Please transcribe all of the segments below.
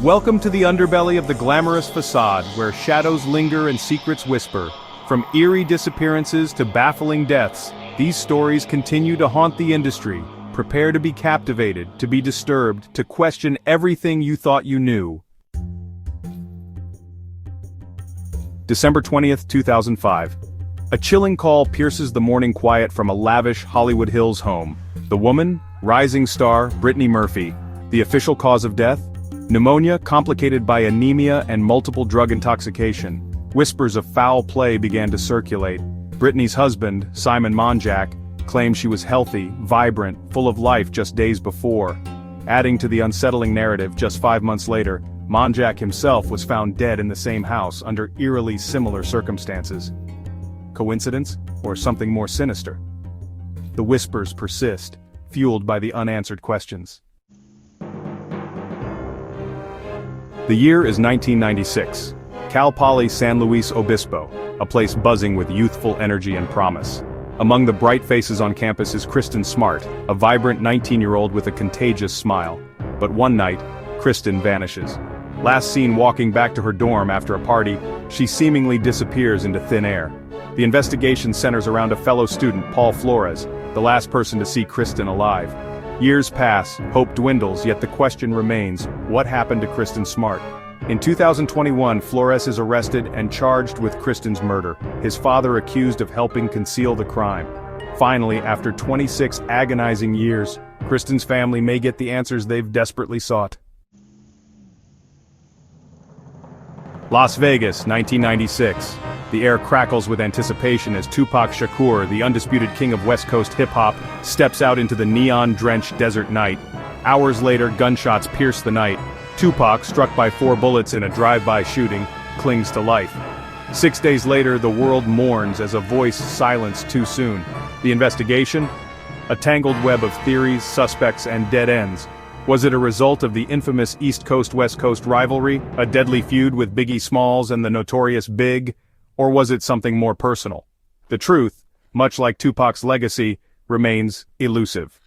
Welcome to the underbelly of the glamorous facade, where shadows linger and secrets whisper. From eerie disappearances to baffling deaths, these stories continue to haunt the industry. Prepare to be captivated, to be disturbed, to question everything you thought you knew. December 20th, 2005. A chilling call pierces the morning quiet from a lavish Hollywood Hills home. The woman? Rising star, Brittany Murphy. The official cause of death? Pneumonia complicated by anemia and multiple drug intoxication. Whispers of foul play began to circulate. Brittany's husband, Simon Monjack, claimed she was healthy, vibrant, full of life just days before. Adding to the unsettling narrative, just 5 months later, Monjack himself was found dead in the same house under eerily similar circumstances. Coincidence, or something more sinister? The whispers persist, fueled by the unanswered questions. The year is 1996. Cal Poly San Luis Obispo, a place buzzing with youthful energy and promise. Among the bright faces on campus is Kristen Smart, a vibrant 19-year-old with a contagious smile. But one night, Kristen vanishes. Last seen walking back to her dorm after a party, she seemingly disappears into thin air. The investigation centers around a fellow student, Paul Flores, the last person to see Kristen alive. Years pass, hope dwindles, yet the question remains, what happened to Kristen Smart? In 2021, Flores is arrested and charged with Kristen's murder, his father accused of helping conceal the crime. Finally, after 26 agonizing years, Kristen's family may get the answers they've desperately sought. Las Vegas, 1996. The air crackles with anticipation as Tupac Shakur, the undisputed king of West Coast hip-hop, steps out into the neon-drenched desert night. Hours later, gunshots pierce the night. Tupac, struck by 4 bullets in a drive-by shooting, clings to life. 6 days later, the world mourns as a voice silenced too soon. The investigation? A tangled web of theories, suspects, and dead ends. Was it a result of the infamous East Coast-West Coast rivalry, a deadly feud with Biggie Smalls and the notorious Big? Or was it something more personal? The truth, much like Tupac's legacy, remains elusive.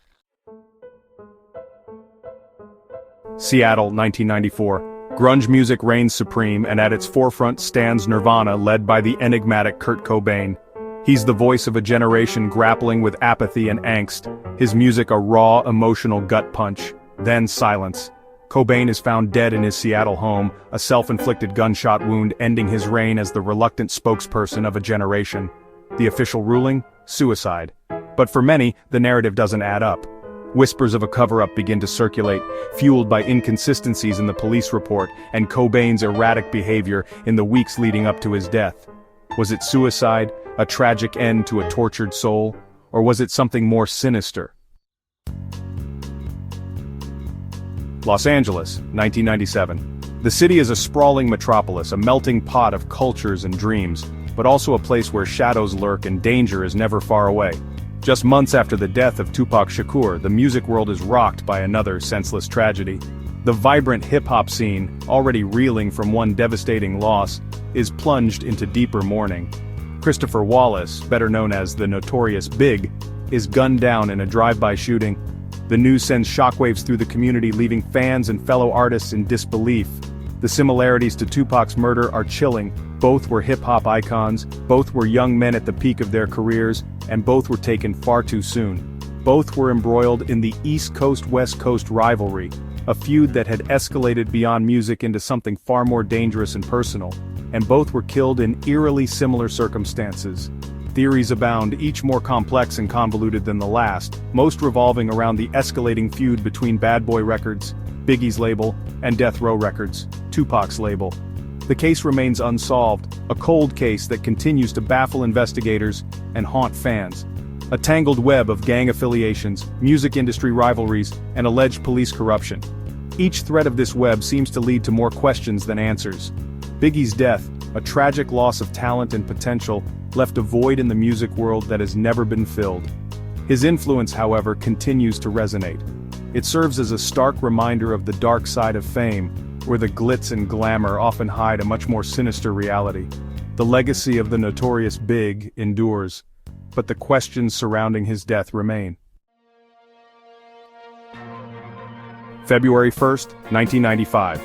Seattle, 1994. Grunge music reigns supreme, and at its forefront stands Nirvana, led by the enigmatic Kurt Cobain. He's the voice of a generation grappling with apathy and angst, his music a raw, emotional gut punch. Then silence. Cobain is found dead in his Seattle home, a self-inflicted gunshot wound ending his reign as the reluctant spokesperson of a generation. The official ruling? Suicide. But for many, the narrative doesn't add up. Whispers of a cover-up begin to circulate, fueled by inconsistencies in the police report and Cobain's erratic behavior in the weeks leading up to his death. Was it suicide, a tragic end to a tortured soul, or was it something more sinister? Los Angeles, 1997. The city is a sprawling metropolis, a melting pot of cultures and dreams, but also a place where shadows lurk and danger is never far away. Just months after the death of Tupac Shakur, the music world is rocked by another senseless tragedy. The vibrant hip-hop scene, already reeling from one devastating loss, is plunged into deeper mourning. Christopher Wallace, better known as the notorious Big, is gunned down in a drive-by shooting. The news sends shockwaves through the community, leaving fans and fellow artists in disbelief. The similarities to Tupac's murder are chilling. Both were hip-hop icons, both were young men at the peak of their careers, and both were taken far too soon. Both were embroiled in the East Coast-West Coast rivalry, a feud that had escalated beyond music into something far more dangerous and personal, and both were killed in eerily similar circumstances. Theories abound, each more complex and convoluted than the last, most revolving around the escalating feud between Bad Boy Records, Biggie's label, and Death Row Records, Tupac's label. The case remains unsolved, a cold case that continues to baffle investigators and haunt fans. A tangled web of gang affiliations, music industry rivalries, and alleged police corruption. Each thread of this web seems to lead to more questions than answers. Biggie's death, a tragic loss of talent and potential, left a void in the music world that has never been filled. His influence, however, continues to resonate. It serves as a stark reminder of the dark side of fame, where the glitz and glamour often hide a much more sinister reality. The legacy of the notorious Big endures, but the questions surrounding his death remain. February 1st, 1995.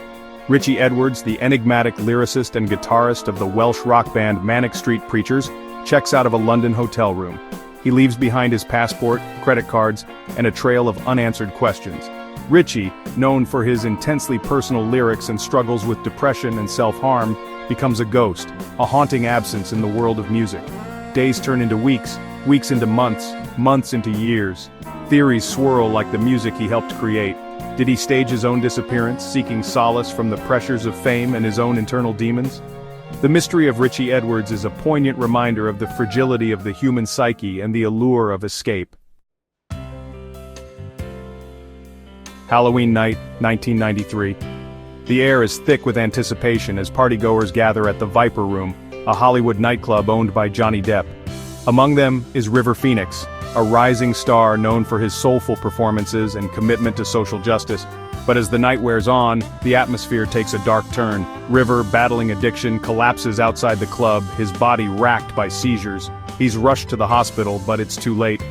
Richie Edwards, the enigmatic lyricist and guitarist of the Welsh rock band Manic Street Preachers, checks out of a London hotel room. He leaves behind his passport, credit cards, and a trail of unanswered questions. Richie, known for his intensely personal lyrics and struggles with depression and self-harm, becomes a ghost, a haunting absence in the world of music. Days turn into weeks, weeks into months, months into years. Theories swirl like the music he helped create. Did he stage his own disappearance, seeking solace from the pressures of fame and his own internal demons? The mystery of Richie Edwards is a poignant reminder of the fragility of the human psyche and the allure of escape. Halloween night, 1993. The air is thick with anticipation as partygoers gather at the Viper Room, a Hollywood nightclub owned by Johnny Depp. Among them is River Phoenix, a rising star known for his soulful performances and commitment to social justice. But as the night wears on, the atmosphere takes a dark turn. River, battling addiction, collapses outside the club, his body racked by seizures. He's rushed to the hospital, but it's too late.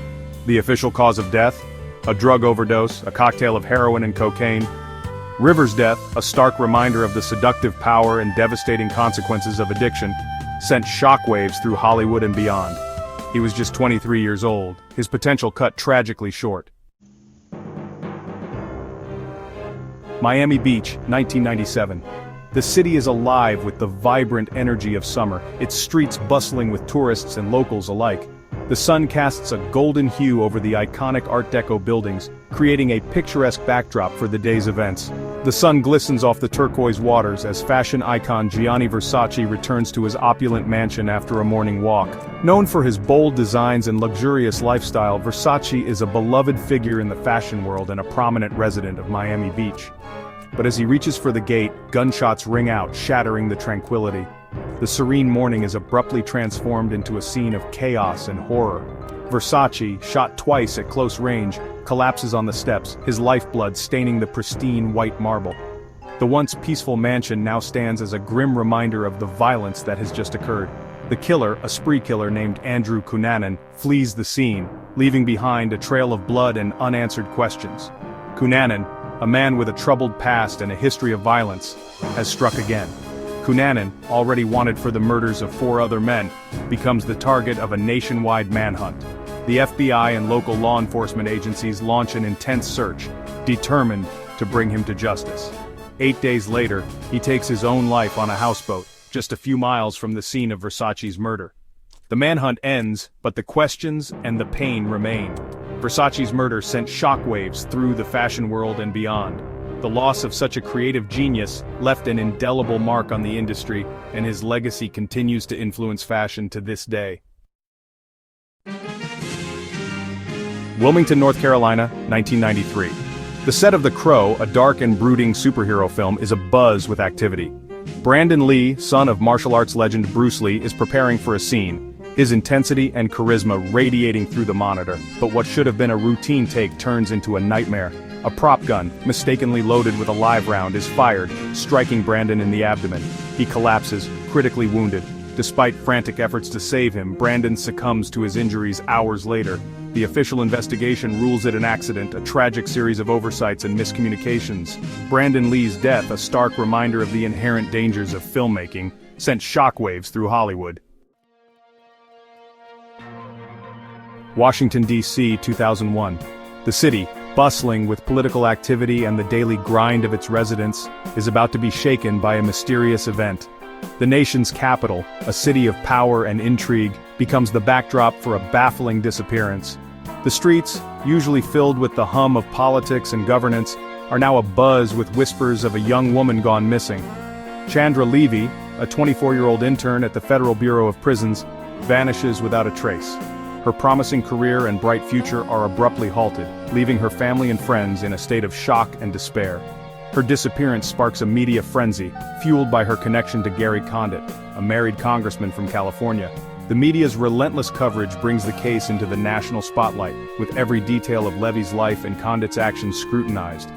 The official cause of death? A drug overdose, a cocktail of heroin and cocaine. River's death, a stark reminder of the seductive power and devastating consequences of addiction, sent shockwaves through Hollywood and beyond. He was just 23 years old, his potential cut tragically short. Miami Beach, 1997. The city is alive with the vibrant energy of summer, its streets bustling with tourists and locals alike. The sun casts a golden hue over the iconic Art Deco buildings, creating a picturesque backdrop for the day's events. The sun glistens off the turquoise waters as fashion icon Gianni Versace returns to his opulent mansion after a morning walk. Known for his bold designs and luxurious lifestyle, Versace is a beloved figure in the fashion world and a prominent resident of Miami Beach. But as he reaches for the gate, gunshots ring out, shattering the tranquility. The serene morning is abruptly transformed into a scene of chaos and horror. Versace, shot twice at close range, collapses on the steps, his lifeblood staining the pristine white marble. The once peaceful mansion now stands as a grim reminder of the violence that has just occurred. The killer, a spree killer named Andrew Cunanan, flees the scene, leaving behind a trail of blood and unanswered questions. Cunanan, a man with a troubled past and a history of violence, has struck again. Cunanan, already wanted for the murders of 4 other men, becomes the target of a nationwide manhunt. The FBI and local law enforcement agencies launch an intense search, determined to bring him to justice. 8 days later, he takes his own life on a houseboat, just a few miles from the scene of Versace's murder. The manhunt ends, but the questions and the pain remain. Versace's murder sent shockwaves through the fashion world and beyond. The loss of such a creative genius left an indelible mark on the industry, and his legacy continues to influence fashion to this day. Wilmington, North Carolina, 1993. The set of The Crow, a dark and brooding superhero film, is abuzz with activity. Brandon Lee, son of martial arts legend Bruce Lee, is preparing for a scene, his intensity and charisma radiating through the monitor, but what should have been a routine take turns into a nightmare. A prop gun, mistakenly loaded with a live round, is fired, striking Brandon in the abdomen. He collapses, critically wounded. Despite frantic efforts to save him, Brandon succumbs to his injuries hours later. The official investigation rules it an accident, a tragic series of oversights and miscommunications. Brandon Lee's death, a stark reminder of the inherent dangers of filmmaking, sent shockwaves through Hollywood. Washington, D.C., 2001. The city, bustling with political activity and the daily grind of its residents, is about to be shaken by a mysterious event. The nation's capital, a city of power and intrigue, becomes the backdrop for a baffling disappearance. The streets, usually filled with the hum of politics and governance, are now abuzz with whispers of a young woman gone missing. Chandra Levy, a 24-year-old intern at the Federal Bureau of Prisons, vanishes without a trace. Her promising career and bright future are abruptly halted, leaving her family and friends in a state of shock and despair. Her disappearance sparks a media frenzy, fueled by her connection to Gary Condit, a married congressman from California. The media's relentless coverage brings the case into the national spotlight, with every detail of Levy's life and Condit's actions scrutinized.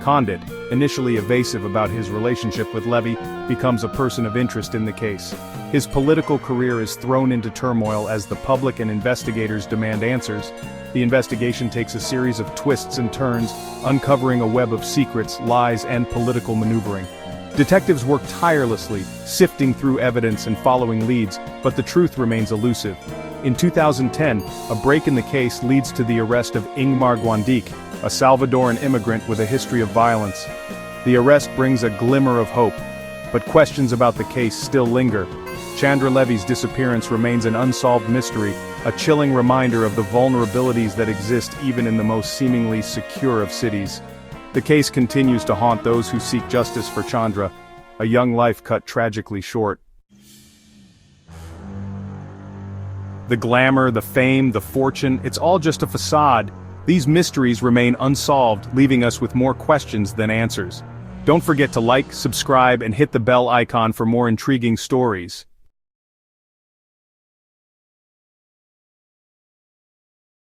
Condit, initially evasive about his relationship with Levy, becomes a person of interest in the case. His political career is thrown into turmoil as the public and investigators demand answers. The investigation takes a series of twists and turns, uncovering a web of secrets, lies, and political maneuvering. Detectives work tirelessly, sifting through evidence and following leads, but the truth remains elusive. In 2010, a break in the case leads to the arrest of Ingmar Guandique, a Salvadoran immigrant with a history of violence. The arrest brings a glimmer of hope, but questions about the case still linger. Chandra Levy's disappearance remains an unsolved mystery, a chilling reminder of the vulnerabilities that exist even in the most seemingly secure of cities. The case continues to haunt those who seek justice for Chandra, a young life cut tragically short. The glamour, the fame, the fortune, it's all just a facade. These mysteries remain unsolved, leaving us with more questions than answers. Don't forget to like, subscribe, and hit the bell icon for more intriguing stories.